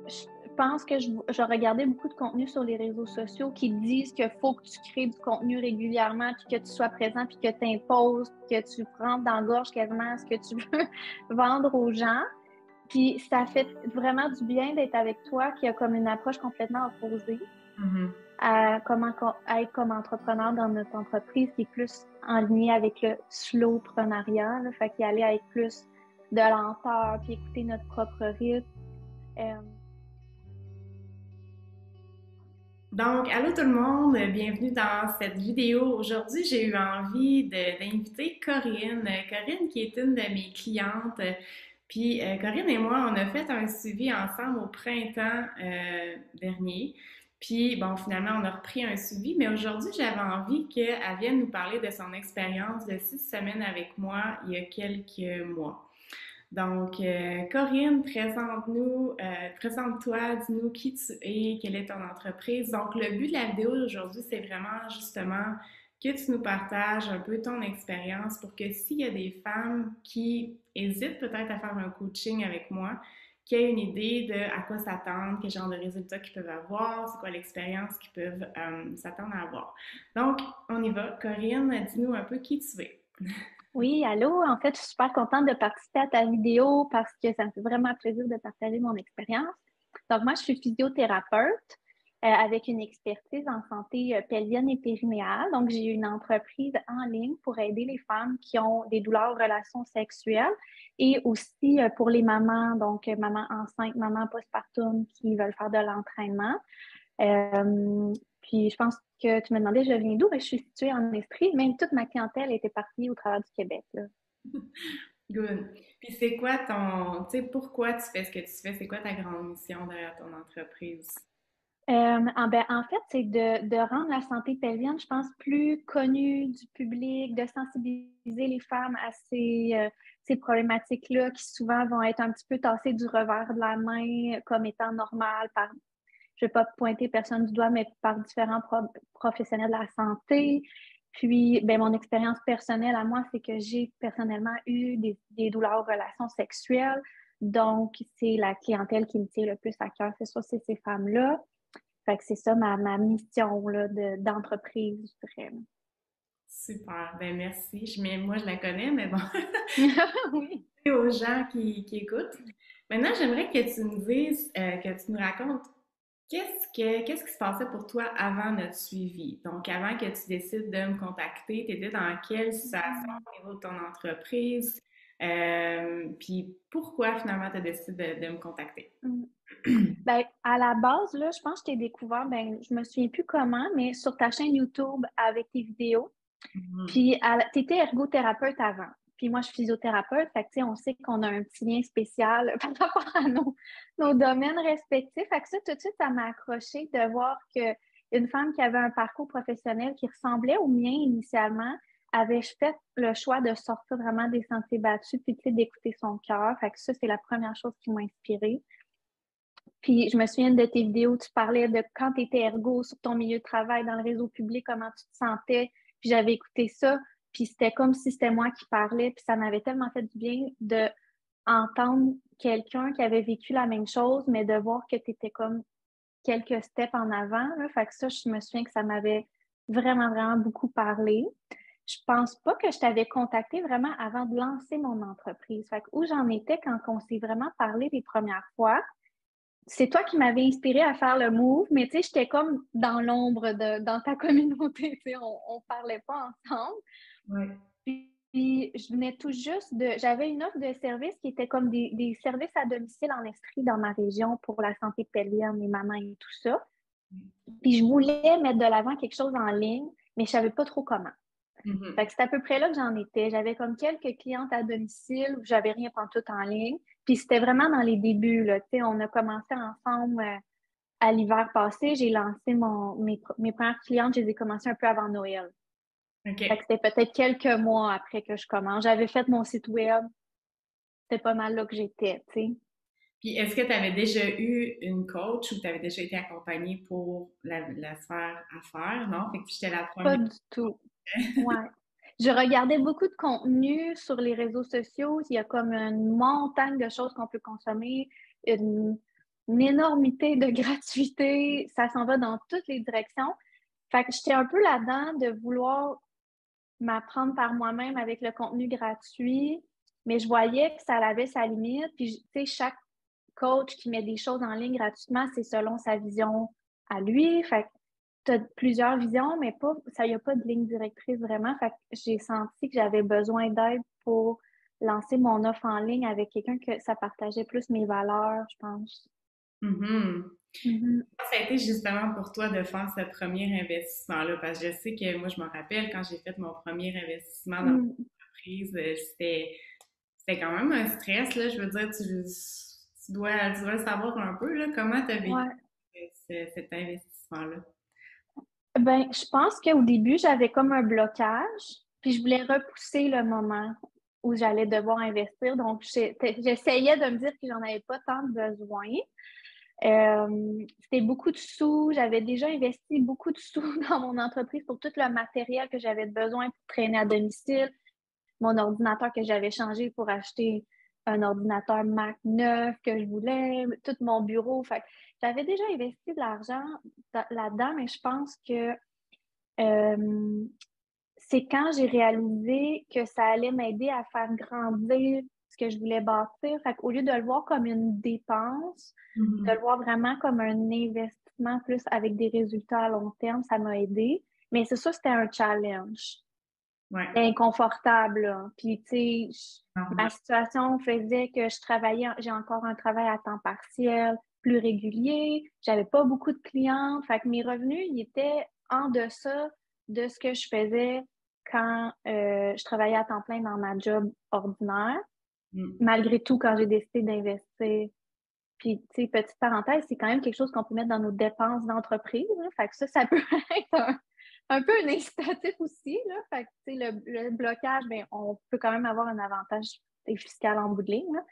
Je pense que je regardais beaucoup de contenu sur les réseaux sociaux qui disent qu'il faut que tu crées du contenu régulièrement, puis que tu sois présent, puis que tu imposes, puis que tu rentres dans la gorge quasiment ce que tu veux vendre aux gens. Puis ça fait vraiment du bien d'être avec toi qui a comme une approche complètement opposée Mhm. à être comme entrepreneur dans notre entreprise qui est plus en lien avec le slowpreneuriat, là, fait qu'il allait avec plus de lenteur, puis écouter notre propre rythme. Euh, Donc, allô tout le monde, bienvenue dans cette vidéo. Aujourd'hui, j'ai eu envie d'inviter Corinne. Corinne qui est une de mes clientes. Puis Corinne et moi, on a fait un suivi ensemble au printemps dernier. Puis bon, finalement, on a repris un suivi, mais aujourd'hui, j'avais envie qu'elle vienne nous parler de son expérience de 6 semaines avec moi il y a quelques mois. Donc, Corinne, présente-toi, dis-nous qui tu es, quelle est ton entreprise. Donc, le but de la vidéo d'aujourd'hui, c'est vraiment justement que tu nous partages un peu ton expérience pour que s'il y a des femmes qui hésitent peut-être à faire un coaching avec moi, qui aient une idée de à quoi s'attendre, quel genre de résultats qu'ils peuvent avoir, c'est quoi l'expérience qu'ils peuvent s'attendre à avoir. Donc, on y va. Corinne, dis-nous un peu qui tu es. Oui, allô. En fait, je suis super contente de participer à ta vidéo parce que ça me fait vraiment plaisir de partager mon expérience. Donc, moi, je suis physiothérapeute avec une expertise en santé pelvienne et périnéale. Donc, j'ai une entreprise en ligne pour aider les femmes qui ont des douleurs aux relations sexuelles et aussi pour les mamans, donc mamans enceintes, mamans postpartum qui veulent faire de l'entraînement. Euh, Puis je pense que tu me demandais, je viens d'où? Ben, je suis située en Estrie, mais toute ma clientèle était partie au travers du Québec, là. Good. Puis c'est quoi ton, tu sais, pourquoi tu fais ce que tu fais? C'est quoi ta grande mission derrière ton entreprise? En fait, c'est de rendre la santé pelvienne, je pense, plus connue du public, de sensibiliser les femmes à ces problématiques-là qui souvent vont être un petit peu tassées du revers de la main comme étant normales par, je ne vais pas pointer personne du doigt, mais par différents professionnels de la santé. Puis, ben, mon expérience personnelle à moi, c'est que j'ai personnellement eu des douleurs aux relations sexuelles. Donc, c'est la clientèle qui me tient le plus à cœur. C'est ça, c'est ces femmes-là. Fait que c'est ça ma mission là, d'entreprise, je dirais. Super, ben merci. Moi, je la connais, mais bon, Oui. aux gens qui écoutent. Maintenant, j'aimerais que tu nous dises, que tu nous racontes qu'est-ce qui se passait pour toi avant notre suivi. Donc, avant que tu décides de me contacter, tu étais dans quelle situation au niveau de ton entreprise? Puis pourquoi finalement tu as décidé de me contacter? Mm. Ben, à la base, là, je pense que je t'ai découvert, ben, je me souviens plus comment, mais sur ta chaîne YouTube avec tes vidéos. Mhm. Puis, tu étais ergothérapeute avant. Puis moi, je suis physiothérapeute. Fait que, tu sais, on sait qu'on a un petit lien spécial par rapport à nos domaines respectifs. Fait que ça, tout de suite, ça m'a accroché de voir que une femme qui avait un parcours professionnel qui ressemblait au mien initialement avait fait le choix de sortir vraiment des sentiers battus puis, tu sais, d'écouter son cœur. Fait que ça, c'est la première chose qui m'a inspirée. Puis je me souviens de tes vidéos, tu parlais de quand tu étais ergo sur ton milieu de travail dans le réseau public, comment tu te sentais. Puis j'avais écouté ça, puis c'était comme si c'était moi qui parlais, puis ça m'avait tellement fait du bien de entendre quelqu'un qui avait vécu la même chose, mais de voir que tu étais comme quelques steps en avant, là. Fait que ça, je me souviens que ça m'avait vraiment, vraiment beaucoup parlé. Je pense pas que je t'avais contacté vraiment avant de lancer mon entreprise. Fait que où j'en étais quand on s'est vraiment parlé les premières fois, c'est toi qui m'avais inspiré à faire le move, mais tu sais, j'étais comme dans l'ombre dans ta communauté, tu sais, on parlait pas ensemble. Ouais. Puis, je venais tout juste j'avais une offre de service qui était comme des services à domicile en Estrie dans ma région pour la santé pelvienne, les mamans et tout ça. Puis, je voulais mettre de l'avant quelque chose en ligne, mais je savais pas trop comment. Fait Mhm. que c'est à peu près là que j'en étais. J'avais comme quelques clientes à domicile où j'avais rien tout en ligne. Puis c'était vraiment dans les débuts, là. Tu sais, on a commencé ensemble à l'hiver passé. J'ai lancé mes premières clientes, je les ai commencées un peu avant Noël. Fait que OK. c'était peut-être quelques mois après que je commence. J'avais fait mon site web. C'était pas mal là que j'étais, tu sais. Puis est-ce que tu avais déjà eu une coach ou tu avais déjà été accompagnée pour la sphère affaires? Non? Fait que j'étais la Pas première. du tout. Ouais. Je regardais beaucoup de contenu sur les réseaux sociaux. Il y a comme une montagne de choses qu'on peut consommer. une énormité de gratuité, ça s'en va dans toutes les directions. Fait que j'étais un peu là-dedans de vouloir m'apprendre par moi-même avec le contenu gratuit, mais je voyais que ça avait sa limite. Puis, tu sais, chaque coach qui met des choses en ligne gratuitement, c'est selon sa vision à lui. Fait que tu as plusieurs visions, mais pas, ça y a pas de ligne directrice vraiment. Fait que j'ai senti que j'avais besoin d'aide pour lancer mon offre en ligne avec quelqu'un que ça partageait plus mes valeurs, je pense. Mhm. Mhm. Ça a été justement pour toi de faire ce premier investissement-là, parce que je sais que moi, je me rappelle quand j'ai fait mon premier investissement dans Mm. l'entreprise, c'était quand même un stress, là. Je veux dire, tu dois le savoir un peu, là, comment tu as vécu Ouais. cet investissement-là. Ben, je pense qu'au début, j'avais comme un blocage, puis je voulais repousser le moment où j'allais devoir investir. Donc, j'essayais de me dire que j'en avais pas tant besoin. C'était beaucoup de sous. J'avais déjà investi beaucoup de sous dans mon entreprise pour tout le matériel que j'avais besoin pour traîner à domicile, mon ordinateur que j'avais changé pour acheter un ordinateur Mac neuf que je voulais, tout mon bureau. Fait que j'avais déjà investi de l'argent là-dedans, mais je pense que euh, c'est quand j'ai réalisé que ça allait m'aider à faire grandir ce que je voulais bâtir. Fait qu'au lieu de le voir comme une dépense, de le Mhm. voir vraiment comme un investissement plus avec des résultats à long terme, ça m'a aidé. Mais c'est sûr, c'était un challenge. Ouais, C'était inconfortable, là. Puis, tu sais, ma normal. situation faisait que je travaillais, j'ai encore un travail à temps partiel, plus régulier. J'avais pas beaucoup de clients. Fait que mes revenus, ils étaient en deçà de ce que je faisais quand je travaillais à temps plein dans ma job ordinaire. Mm. Malgré tout, quand j'ai décidé d'investir. Puis, tu sais, petite parenthèse, c'est quand même quelque chose qu'on peut mettre dans nos dépenses d'entreprise, hein. Fait que ça peut être un peu un incitatif aussi, là. Fait que, tu sais, le blocage, ben, on peut quand même avoir un avantage fiscal en bout de ligne, là.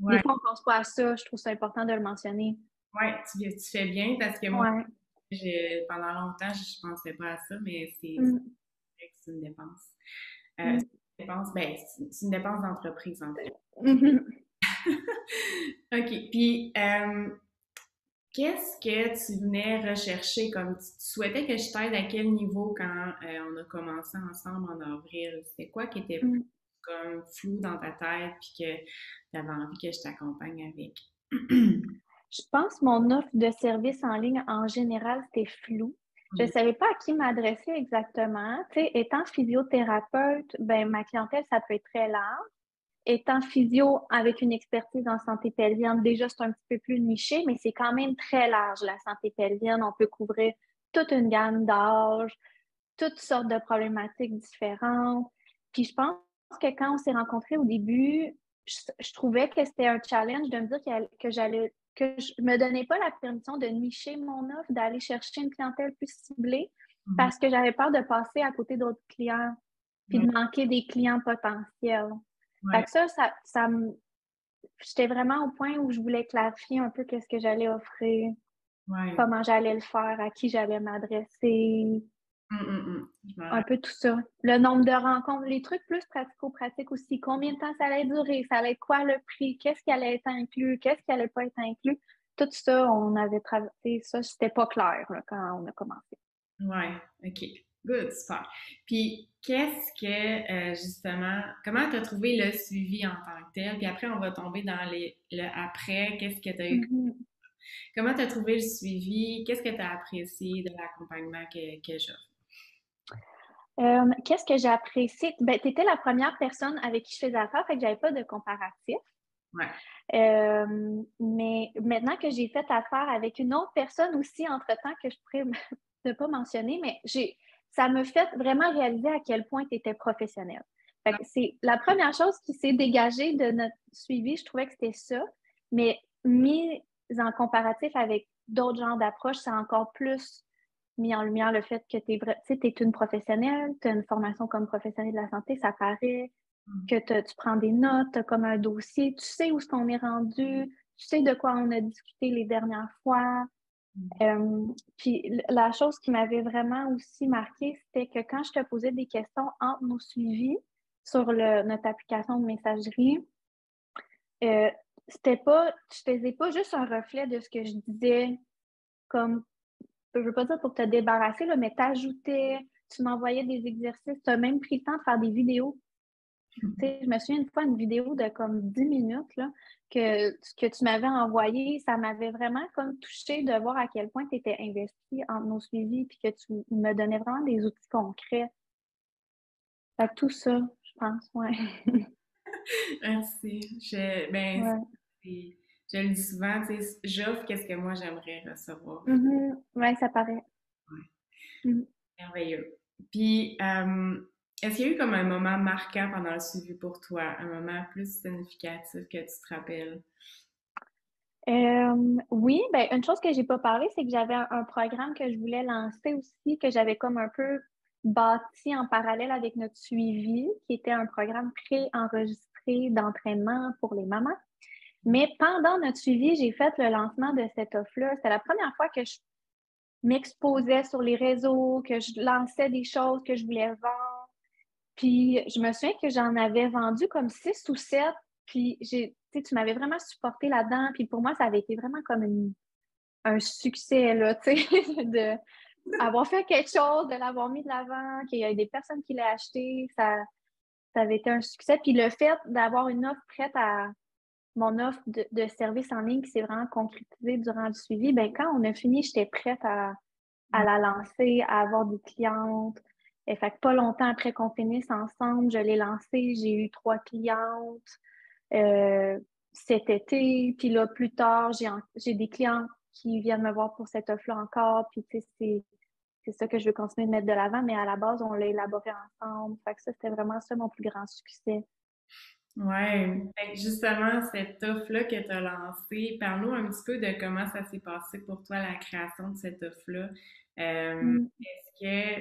Des Ouais, fois, on pense pas à ça. Je trouve ça important de le mentionner. ouais, tu fais bien parce que moi, Ouais. pendant longtemps, je pensais pas à ça, mais c'est Mm, vrai que c'est une dépense. mm, C'est une dépense, ben, c'est une dépense d'entreprise en fait. mhm. OK. Puis, qu'est-ce que tu venais rechercher comme tu souhaitais que je t'aide à quel niveau quand on a commencé ensemble en avril? C'était quoi qui était plus Mm. comme flou dans ta tête puis que tu avais envie que je t'accompagne avec? Je pense que mon offre de service en ligne, en général, c'était flou. Je ne savais pas à qui m'adresser exactement. Tu sais, étant physiothérapeute, ben, ma clientèle, ça peut être très large. Étant physio avec une expertise en santé pelvienne, déjà, c'est un petit peu plus niché, mais c'est quand même très large, la santé pelvienne. On peut couvrir toute une gamme d'âges, toutes sortes de problématiques différentes. Puis je pense que quand on s'est rencontrés au début, je trouvais que c'était un challenge de me dire que je me donnais pas la permission de nicher mon offre, d'aller chercher une clientèle plus ciblée Mhm. parce que j'avais peur de passer à côté d'autres clients puis Ouais, de manquer des clients potentiels. Fait ouais, que j'étais vraiment au point où je voulais clarifier un peu qu'est-ce que j'allais offrir, ouais. comment j'allais le faire, à qui j'allais m'adresser, Je me un rappelle. peu tout ça. Le nombre de rencontres, les trucs plus pratico-pratiques aussi. Combien de temps ça allait durer? Ça allait être quoi le prix? Qu'est-ce qui allait être inclus? Qu'est-ce qui allait pas être inclus? Tout ça, on avait travaillé ça, c'était pas clair là, quand on a commencé. Ouais, OK. Good, super. Puis, qu'est-ce que, justement, comment tu as trouvé le suivi en tant que tel? Puis après, on va tomber dans le après. Qu'est-ce que tu as eu? Mhm. Comment tu as trouvé le suivi? Qu'est-ce que tu as apprécié de l'accompagnement que j'offre? Qu'est-ce que j'ai apprécié? Ben, tu étais la première personne avec qui je faisais affaire, fait que j'avais pas de comparatif. Ouais. Mais maintenant que j'ai fait affaire avec une autre personne aussi entre-temps que je pourrais ne pas mentionner, mais ça me fait vraiment réaliser à quel point tu étais professionnelle. Fait que c'est la première chose qui s'est dégagée de notre suivi, je trouvais que c'était ça, mais mis en comparatif avec d'autres genres d'approches, c'est encore plus mis en lumière le fait que tu es une professionnelle, tu as une formation comme professionnelle de la santé, ça paraît, que tu prends des notes, tu as comme un dossier, tu sais où est-ce qu'on est rendu, tu sais de quoi on a discuté les dernières fois. Puis la chose qui m'avait vraiment aussi marqué, c'était que quand je te posais des questions entre nos suivis sur notre application de messagerie, euh, tu faisais pas juste un reflet de ce que je disais, comme, je veux pas dire pour te débarrasser, là, mais t'ajoutais, tu m'envoyais des exercices, tu as même pris le temps de faire des vidéos. Tu sais, je me souviens une fois, une vidéo de comme 10 minutes là, que tu m'avais envoyée, ça m'avait vraiment comme touchée de voir à quel point tu étais investie en nos suivis puis que tu me donnais vraiment des outils concrets. Fait que tout ça, je pense, ouais. Merci. Ouais. Je le dis souvent, tu sais, j'offre qu'est-ce que moi j'aimerais recevoir. Ouais, ça paraît. Ouais, Mhm. merveilleux. Puis, est-ce qu'il y a eu comme un moment marquant pendant le suivi pour toi, un moment plus significatif que tu te rappelles? Oui, ben une chose que j'ai pas parlé, c'est que j'avais un programme que je voulais lancer aussi, que j'avais comme un peu bâti en parallèle avec notre suivi, qui était un programme pré-enregistré d'entraînement pour les mamans. Mais pendant notre suivi, j'ai fait le lancement de cette offre-là. C'était la première fois que je m'exposais sur les réseaux, que je lançais des choses que je voulais vendre. Puis je me souviens que j'en avais vendu comme 6 ou 7. Puis tu m'avais vraiment supporté là-dedans. Puis pour moi, ça avait été vraiment comme un succès, là, tu sais, d'avoir fait quelque chose, de l'avoir mis de l'avant, qu'il y ait des personnes qui l'aient acheté. Ça avait été un succès. Puis le fait d'avoir une offre prête à mon offre de service en ligne qui s'est vraiment concrétisée durant le suivi, ben quand on a fini, j'étais prête à la lancer, à avoir des clientes. Et fait que pas longtemps après qu'on finisse ensemble, je l'ai lancée, j'ai eu 3 clientes euh, cet été. Puis là, plus tard, j'ai des clients qui viennent me voir pour cette offre-là encore. Puis tu sais, c'est ça que je veux continuer de mettre de l'avant, mais à la base, on l'a élaboré ensemble. Fait que ça, c'était vraiment ça mon plus grand succès. Ouais, fait que justement, cette offre-là que tu as lancée, parle-nous un petit peu de comment ça s'est passé pour toi, la création de cette offre-là. Mm.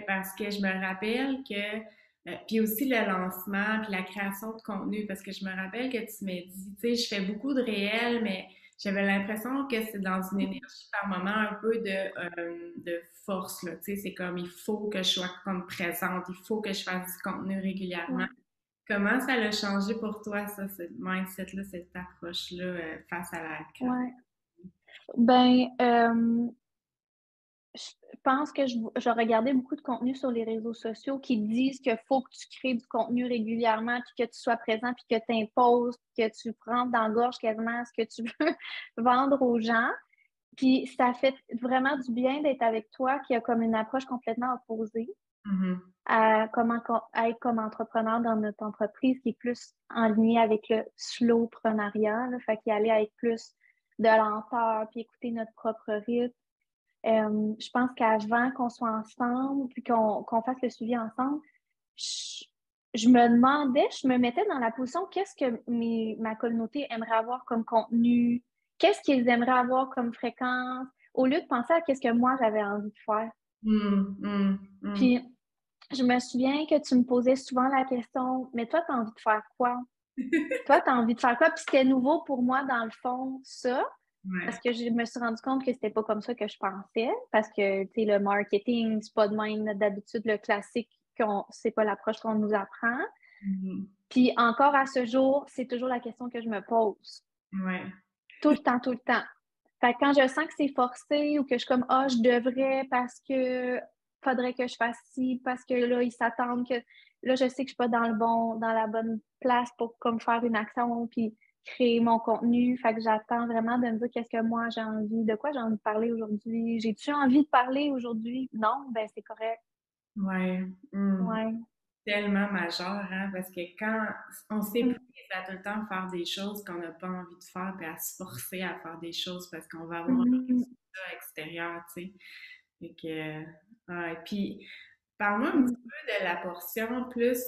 Parce que je me rappelle que, puis aussi le lancement, puis la création de contenu, parce que je me rappelle que tu m'as dit, tu sais, je fais beaucoup de réel, mais j'avais l'impression que c'est dans une énergie par moment un peu de force, là, tu sais, c'est comme, il faut que je sois comme présente, il faut que je fasse du contenu régulièrement. Ouais. Comment ça l'a changé pour toi, ça, ce mindset-là, cette approche-là face à la création? Ouais. Ben, je pense que je regardais beaucoup de contenu sur les réseaux sociaux qui disent qu'il faut que tu crées du contenu régulièrement, puis que tu sois présent, puis que tu imposes, puis que tu prends dans la gorge quasiment ce que tu veux vendre aux gens. Puis ça fait vraiment du bien d'être avec toi qui a comme une approche complètement opposée Mhm. à être comme entrepreneur dans notre entreprise qui est plus en lien avec le slowpreneuriat, là, fait qu'y aller avec plus de lenteur, puis écouter notre propre rythme. Je pense qu'avant qu'on soit ensemble, puis qu'on fasse le suivi ensemble, je, je me demandais, je me mettais dans la position, qu'est-ce que ma communauté aimerait avoir comme contenu, qu'est-ce qu'ils aimeraient avoir comme fréquence, au lieu de penser à qu'est-ce que moi j'avais envie de faire. Mhm. Mhm. Mhm. Puis, je me souviens que tu me posais souvent la question, mais toi, tu as envie de faire quoi? Toi, tu as envie de faire quoi? Puis c'était nouveau pour moi, dans le fond, ça. Parce Ouais. que je me suis rendu compte que c'était pas comme ça que je pensais. Parce que, tu sais, le marketing, c'est pas de même d'habitude le classique, c'est pas l'approche qu'on nous apprend. Mhm. Puis encore à ce jour, c'est toujours la question que je me pose. Ouais. Tout le temps, tout le temps. Fait que quand je sens que c'est forcé ou que je suis comme, ah, je devrais parce que faudrait que je fasse ci, parce que là, ils s'attendent que là, je sais que je suis pas dans la bonne place pour comme faire une action puis créer mon contenu. Fait que j'attends vraiment de me dire qu'est-ce que moi j'ai envie, de quoi j'ai envie de parler aujourd'hui. J'ai-tu envie de parler aujourd'hui? Non, ben c'est correct. Ouais. Mhm. Ouais. Tellement majeur, hein, parce que quand on Mm. s'épuise à tout le temps faire des choses qu'on n'a pas envie de faire, puis à se forcer à faire des choses parce qu'on va avoir un Mhm. résultat extérieur, tu sais. Fait que, ouais. Puis, parle-moi un petit Mm. peu de la portion plus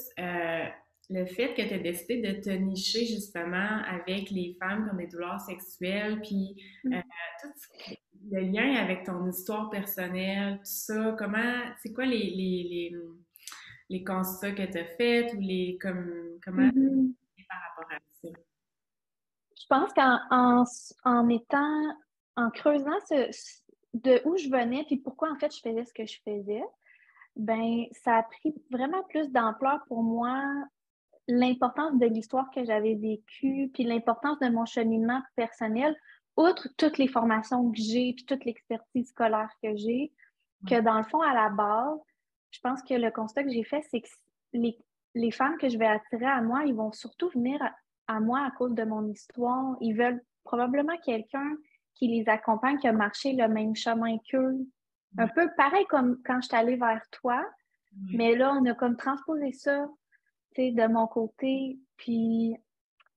le fait que tu as décidé de te nicher justement avec les femmes qui ont des douleurs sexuelles, puis Mm. euh, tout le lien avec ton histoire personnelle, tout ça. C'est quoi les constats que tu as faits ou comment Mhm. c'est par rapport à ça? Je pense en étant, en creusant de où je venais, puis pourquoi en fait je faisais ce que je faisais, ben ça a pris vraiment plus d'ampleur pour moi l'importance de l'histoire que j'avais vécue, puis l'importance de mon cheminement personnel, outre toutes les formations que j'ai, puis toute l'expertise scolaire que j'ai, que dans le fond, à la base, je pense que le constat que j'ai fait, c'est que les, les femmes que je vais attirer à moi, ils vont surtout venir à moi à cause de mon histoire. Ils veulent probablement quelqu'un qui les accompagne, qui a marché le même chemin qu'eux. Un Ouais. peu pareil comme quand je suis allée vers toi, Ouais. mais là, on a comme transposé ça, tu sais, de mon côté, puis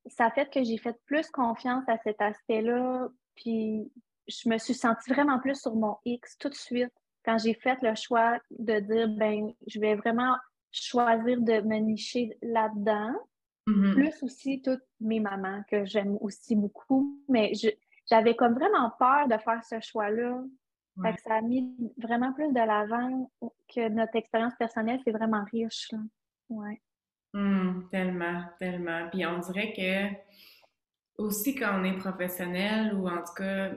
ça fait que j'ai fait plus confiance à cet aspect-là, puis je me suis sentie vraiment plus sur mon X tout de suite quand j'ai fait le choix de dire, ben, je vais vraiment choisir de me nicher là-dedans, Mhm. plus aussi toutes mes mamans que j'aime aussi beaucoup, mais j'avais comme vraiment peur de faire ce choix-là. Fait Ouais. que ça a mis vraiment plus de l'avant que notre expérience personnelle, c'est vraiment riche, là. Ouais. Tellement, tellement. Puis on dirait que aussi quand on est professionnel ou en tout cas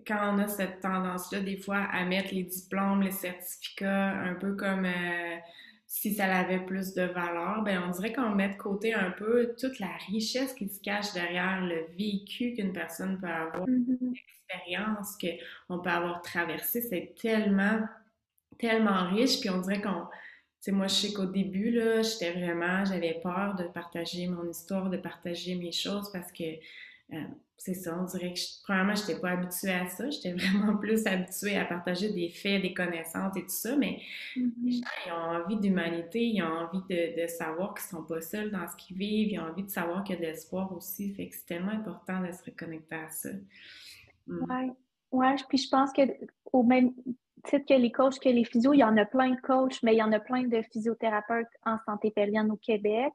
quand on a cette tendance-là des fois à mettre les diplômes, les certificats un peu comme si ça avait plus de valeur, ben on dirait qu'on met de côté un peu toute la richesse qui se cache derrière le vécu qu'une personne peut avoir, Mhm. l'expérience qu'on peut avoir traversée, c'est tellement tellement riche, puis on dirait qu'on, tu sais, moi, je sais qu'au début, là, j'avais peur de partager mon histoire, de partager mes choses parce que, c'est ça, on dirait que, premièrement, je n'étais pas habituée à ça, j'étais vraiment plus habituée à partager des faits, des connaissances et tout ça, mais les Mhm. gens, ils ont envie d'humanité, ils ont envie de savoir qu'ils sont pas seuls dans ce qu'ils vivent, ils ont envie de savoir qu'il y a de l'espoir aussi, fait que c'est tellement important de se reconnecter à ça. Mm. Ouais. Ouais, puis je pense que au même titre que les coachs, que les physios, il y en a plein de coachs, mais il y en a plein de physiothérapeutes en santé pelvienne au Québec.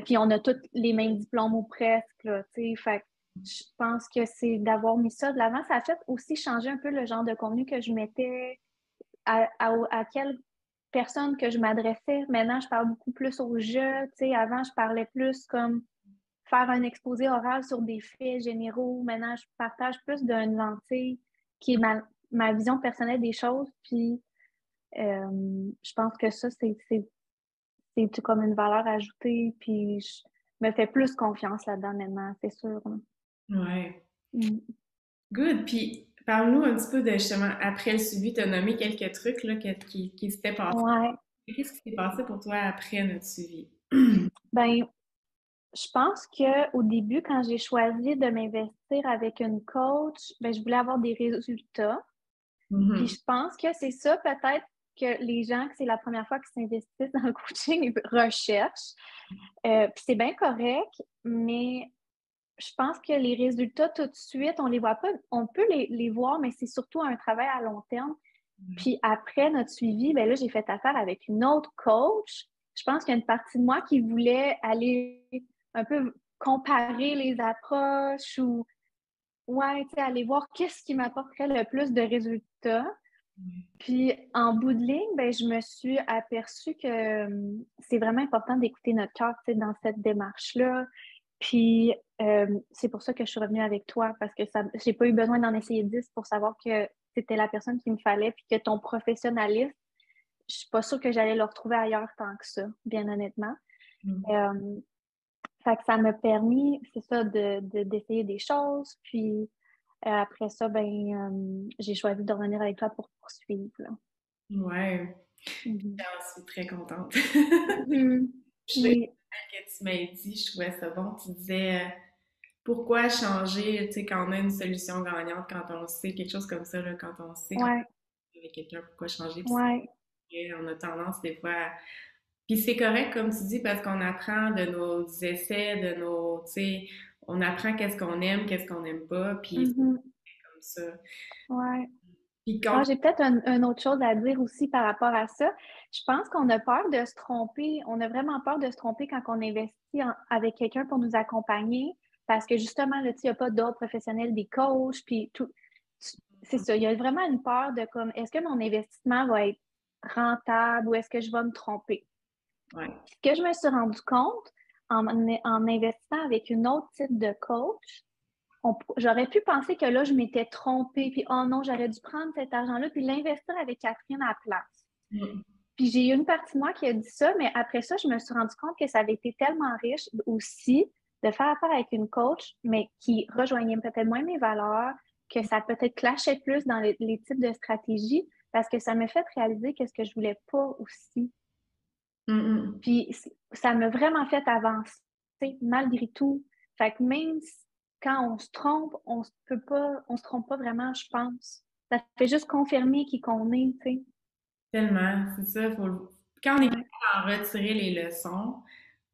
Puis on a tous les mêmes diplômes ou presque, là, tu sais. Fait que je pense que c'est d'avoir mis ça de l'avant. Ça a fait aussi changer un peu le genre de contenu que je mettais, à quelle personne que je m'adressais. Maintenant, je parle beaucoup plus aux jeunes. Tu sais, avant, je parlais plus comme faire un exposé oral sur des faits généraux. Maintenant, je partage plus d'une lentille qui est ma vision personnelle des choses. Puis, je pense que ça, c'est comme une valeur ajoutée. Puis, je me fais plus confiance là-dedans maintenant, c'est sûr, là. Ouais. Mm. Good. Puis, parle-nous un petit peu de justement, après le suivi, tu as nommé quelques trucs là, qui s'étaient passés. Ouais. Qu'est-ce qui s'est passé pour toi après notre suivi? Ben, je pense que au début, quand j'ai choisi de m'investir avec une coach, ben, je voulais avoir des résultats. Puis Mhm. je pense que c'est ça peut-être que les gens, que c'est la première fois qu'ils s'investissent dans le coaching, recherchent. Puis c'est bien correct, mais je pense que les résultats tout de suite, on les voit pas. On peut les voir, mais c'est surtout un travail à long terme. Puis après notre suivi, ben là, j'ai fait affaire avec une autre coach. Je pense qu'il y a une partie de moi qui voulait aller un peu comparer les approches ou, ouais, tu sais, aller voir qu'est-ce qui m'apporterait le plus de résultats. Puis en bout de ligne, ben, je me suis aperçue que c'est vraiment important d'écouter notre cœur, tu sais, dans cette démarche-là. Puis c'est pour ça que je suis revenue avec toi, parce que ça, j'ai pas eu besoin d'en essayer 10 pour savoir que c'était la personne qu'il me fallait, puis que ton professionnalisme, je suis pas sûre que j'allais le retrouver ailleurs tant que ça, bien honnêtement. Mhm. Euh, Fait que ça m'a permis, c'est ça, d'essayer des choses. Puis après ça, ben, j'ai choisi de revenir avec toi pour poursuivre, là. Ouais, Mhm. j'en suis très contente. Mhm. Je sais Oui, que tu m'as dit, je trouvais ça bon. Tu disais pourquoi changer, tu sais, quand on a une solution gagnante, quand on sait quelque chose comme ça, là, quand on sait qu'on ouais, est avec quelqu'un, pourquoi changer? Puis ouais. c'est vrai, on a tendance des fois puis c'est correct, comme tu dis, parce qu'on apprend de nos essais, de nos, tu sais, on apprend qu'est-ce qu'on n'aime pas, puis c'est Mhm. comme ça. Ouais. Puis Ah, quand... j'ai peut-être une autre chose à dire aussi par rapport à ça. Je pense qu'on a peur de se tromper. On a vraiment peur de se tromper quand on investit avec quelqu'un pour nous accompagner parce que justement, là, tu sais, il n'y a pas d'autres professionnels, des coachs, puis tout. C'est ça. Il y a vraiment une peur de comme, est-ce que mon investissement va être rentable ou est-ce que je vais me tromper? Ouais. Ce que je me suis rendu compte en investissant avec une autre type de coach, j'aurais pu penser que là, je m'étais trompée, puis oh non, j'aurais dû prendre cet argent-là, puis l'investir avec Catherine à la place. Mm. Puis j'ai eu une partie de moi qui a dit ça, mais après ça, je me suis rendu compte que ça avait été tellement riche aussi de faire affaire avec une coach, mais qui rejoignait peut-être moins mes valeurs, que ça peut-être clashait plus dans les types de stratégies, parce que ça m'a fait réaliser qu'est-ce que je voulais pas aussi. Mm, Puis ça m'a vraiment fait avancer malgré tout. Fait que même quand on se trompe, on se trompe pas vraiment, je pense. Ça fait juste confirmer qui qu'on est, tu sais. tellement, c'est ça. Quand on est capable Ouais, d'en retirer les leçons,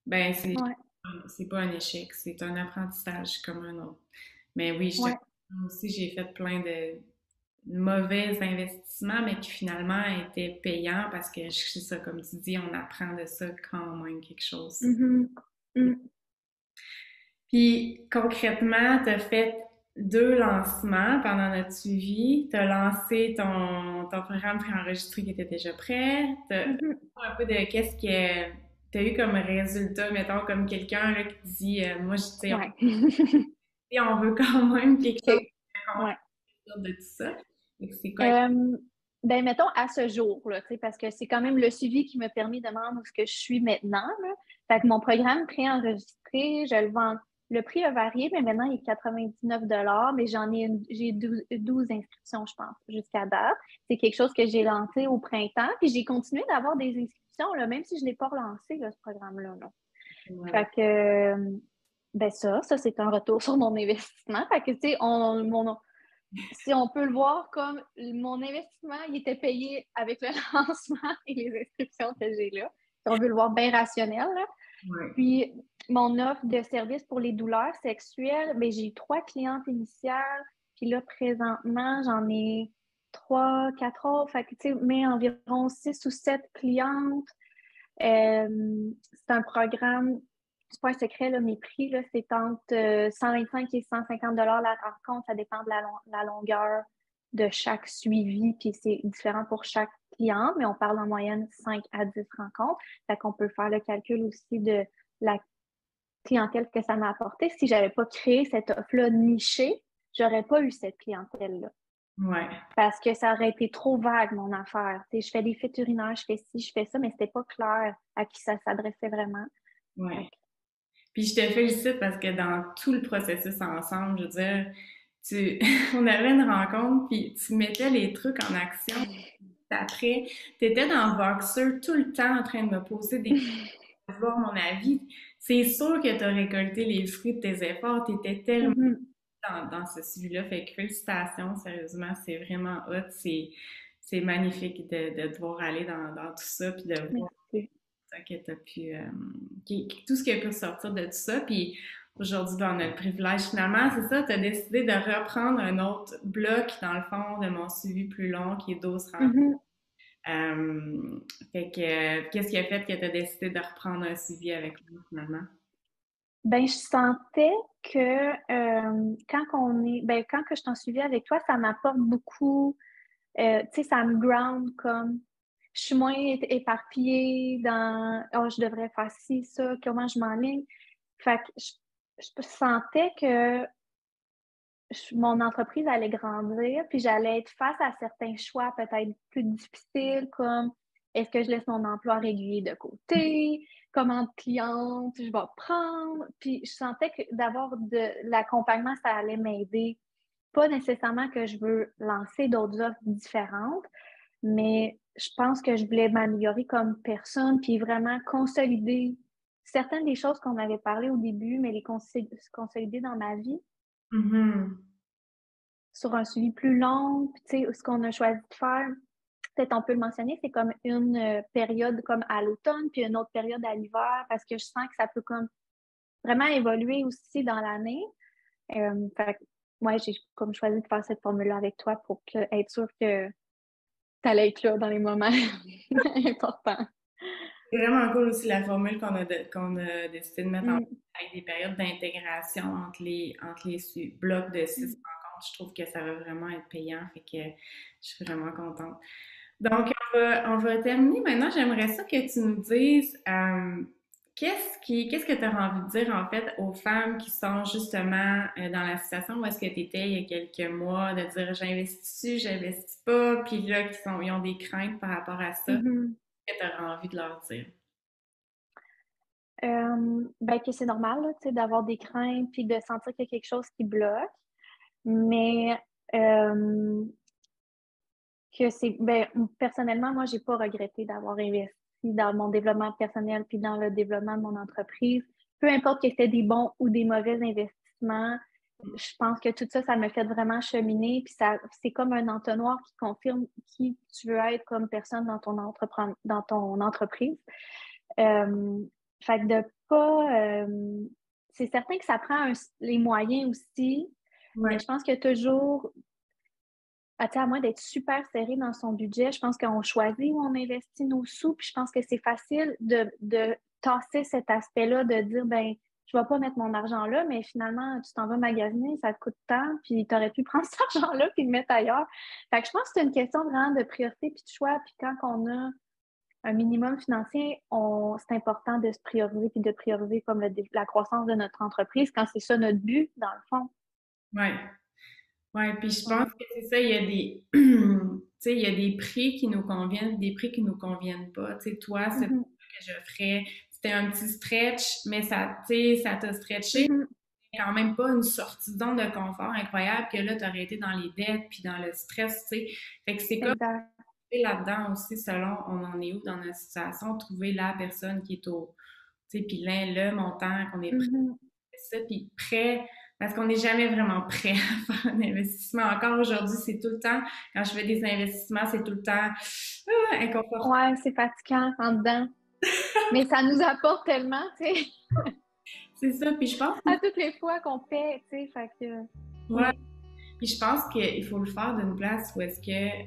ben ouais, c'est pas un échec, c'est un apprentissage comme un autre. Mais oui, ouais. moi aussi, j'ai fait plein de mauvais investissements, mais qui finalement étaient payants parce que c'est ça, comme tu dis, on apprend de ça quand même quelque chose. Mhm. Mm. Puis concrètement, tu as fait deux lancements pendant notre suivi. Tu as lancé ton programme préenregistré qui était déjà prêt. Mhm. Un peu de qu'est-ce que tu as eu comme résultat, mettons, comme quelqu'un là, qui dit moi, je sais, Ouais. on veut quand même quelque chose OK. Ouais. de tout ça. Fait que c'est quoi? Euh, ben, mettons, à ce jour, là, tu sais, parce que c'est quand même le suivi qui m'a permis de me rendre où ce que je suis maintenant, là. Fait que mon programme préenregistré, je le vends. Le prix a varié, mais maintenant, il est 99 $, mais j'ai 12 inscriptions, je pense, jusqu'à date. C'est quelque chose que j'ai lancé au printemps, puis j'ai continué d'avoir des inscriptions, là, même si je ne l'ai pas relancé, là, ce programme-là, là. Ouais. Fait que, ben ça, c'est un retour sur mon investissement. Fait que, tu sais, si on peut le voir comme mon investissement, il était payé avec le lancement et les inscriptions que j'ai là. Si on veut le voir bien rationnel, là. Ouais. Puis, mon offre de service pour les douleurs sexuelles, ben, j'ai eu 3 clientes initiales. Puis là, présentement, j'en ai 3, 4 autres. Fait que, tu sais, mais environ 6 ou 7 clientes. C'est un programme, c'est pas un secret, là, mes prix, là, c'est entre 125 et 150 $ la rencontre. Ça dépend de la longueur de chaque suivi, puis c'est différent pour chaque client, mais on parle en moyenne 5 à 10 rencontres. Fait qu'on peut faire le calcul aussi de la clientèle que ça m'a apporté. Si j'avais pas créé cette offre-là nichée, j'aurais pas eu cette clientèle-là. Ouais. Parce que ça aurait été trop vague, mon affaire. Tu sais, je fais des fuites urinaires, je fais ci, je fais ça, mais c'était pas clair à qui ça s'adressait vraiment. Fait Ouais. Puis je te félicite parce que dans tout le processus ensemble, je veux dire, on avait une rencontre, puis tu mettais les trucs en action. Après, tu étais dans Voxer tout le temps en train de me poser des questions, de voir mon avis. C'est sûr que tu as récolté les fruits de tes efforts. Tu étais tellement Mhm. dans ce suivi-là. Fait que félicitations, sérieusement, c'est vraiment hot. C'est magnifique de devoir aller dans tout ça, puis de voir Merci. ça que tu as pu, tout ce qui a pu ressortir de tout ça. Puis aujourd'hui, ben, on a le privilège finalement, c'est ça, tu as décidé de reprendre un autre bloc, dans le fond, de mon suivi plus long, qui est 12 rencontres. Mhm. Fait que, qu'est-ce qui a fait que tu as décidé de reprendre un suivi avec moi finalement? Ben, je sentais que quand que je t'en suivis avec toi, ça m'apporte beaucoup, tu sais, ça me ground comme je suis moins éparpillée dans oh, je devrais faire ci, ça, comment je m'enligne. Fait que je sentais que mon entreprise allait grandir, puis j'allais être face à certains choix peut-être plus difficiles, comme est-ce que je laisse mon emploi régulier de côté, comment de cliente je vais prendre, puis je sentais que d'avoir de l'accompagnement, ça allait m'aider. Pas nécessairement que je veux lancer d'autres offres différentes, mais je pense que je voulais m'améliorer comme personne, puis vraiment consolider certaines des choses qu'on avait parlé au début, mais les consolider dans ma vie Mhm. sur un suivi plus long. Puis, tu sais, ce qu'on a choisi de faire, peut-être on peut le mentionner, c'est comme une période comme à l'automne, puis une autre période à l'hiver, parce que je sens que ça peut comme vraiment évoluer aussi dans l'année. Fait que, ouais, j'ai comme choisi de faire cette formule-là avec toi pour être sûr que tu allais être là dans les moments importants. C'est vraiment cool aussi la formule qu'on a décidé de mettre en place Mm. avec des périodes d'intégration entre les blocs de 6 rencontres. Je trouve que ça va vraiment être payant, fait que je suis vraiment contente. Donc, on va terminer maintenant. J'aimerais ça que tu nous dises qu'est-ce que tu as envie de dire en fait aux femmes qui sont justement dans la situation où est-ce que tu étais il y a quelques mois, de dire j'investis, j'investis pas, puis là, ils ont des craintes par rapport à ça. Mhm. que tu auras envie de leur dire? Ben, que c'est normal, là, tu sais, d'avoir des craintes puis de sentir qu'il y a quelque chose qui bloque, mais que c'est ben, personnellement, moi, j'ai pas regretté d'avoir investi dans mon développement personnel puis dans le développement de mon entreprise. Peu importe que c'était des bons ou des mauvais investissements, je pense que tout ça, ça me fait vraiment cheminer. Puis ça, c'est comme un entonnoir qui confirme qui tu veux être comme personne dans ton entreprise. Euh, Fait que de pas. C'est certain que ça prend les moyens aussi, mais Ouais. je pense que toujours à moins d'être super serré dans son budget, je pense qu'on choisit où on investit nos sous, puis je pense que c'est facile de tasser cet aspect-là, de dire, ben, je vais pas mettre mon argent là, mais finalement, tu t'en vas magasiner, ça te coûte tant, puis tu aurais pu prendre cet argent-là puis le mettre ailleurs. Fait que je pense que c'est une question vraiment de priorité puis de choix, puis quand on a un minimum financier, c'est important de se prioriser puis de prioriser comme la croissance de notre entreprise quand c'est ça notre but, dans le fond. Ouais. Ouais, puis je pense Ouais. que c'est ça, il y a des, tu sais, il y a des prix qui nous conviennent, des prix qui nous conviennent pas. Tu sais, toi, c'est Mhm. que je ferais, c'était un petit stretch, mais ça, tu sais, ça t'a stretché, Mhm. quand même pas une sortie de zone de confort incroyable que là, t'aurais été dans les dettes puis dans le stress, tu sais. Fait que c'est comme Exact. là-dedans aussi, selon on en est où dans notre situation, trouver la personne qui est au, tu sais, puis le montant qu'on est prêt Mhm. à faire ça, puis prêt, parce qu'on n'est jamais vraiment prêt à faire un investissement. Encore aujourd'hui, c'est tout le temps, quand je fais des investissements, c'est tout le temps inconfortable. Ouais, c'est fatigant en dedans. Mais ça nous apporte tellement, tu sais, C'est ça, puis je pense à toutes les fois qu'on paie, tu sais, fait que ouais, oui. puis je pense qu'il faut le faire d'une place où est-ce que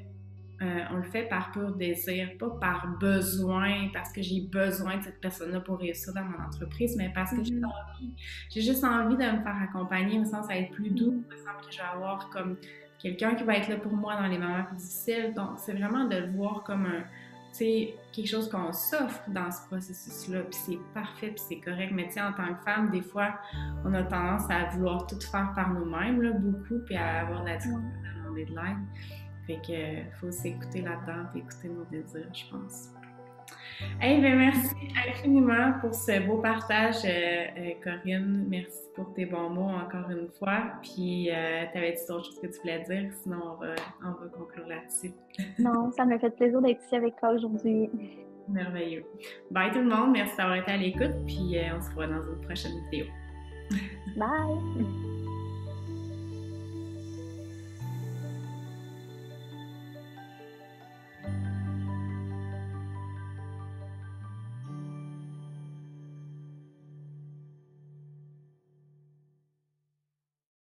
on le fait par pur désir, pas par besoin, parce que j'ai besoin de cette personne-là pour réussir dans mon entreprise, mais parce que Mhm. j'ai juste envie de me faire accompagner, il me semble que ça va être plus doux, Mhm. il me semble que je vais avoir comme quelqu'un qui va être là pour moi dans les moments plus difficiles. Donc, c'est vraiment de le voir comme un, tu sais, quelque chose qu'on s'offre dans ce processus-là, puis c'est parfait, puis c'est correct. Mais tu sais, en tant que femme, des fois, on a tendance à vouloir tout faire par nous-mêmes, là, beaucoup, puis à avoir de la difficulté Ouais. à demander de l'aide. Fait que faut s'écouter là-dedans et écouter nos désirs, je pense. Hey, ben merci infiniment pour ce beau partage, Corinne. Merci pour tes bons mots encore une fois. Puis, t'avais-tu d'autres choses que tu voulais dire? Sinon, on va conclure là-dessus. Non, ça me fait plaisir d'être ici avec toi aujourd'hui. Merveilleux. Bye tout le monde. Merci d'avoir été à l'écoute. Puis, on se voit dans une prochaine vidéo. Bye!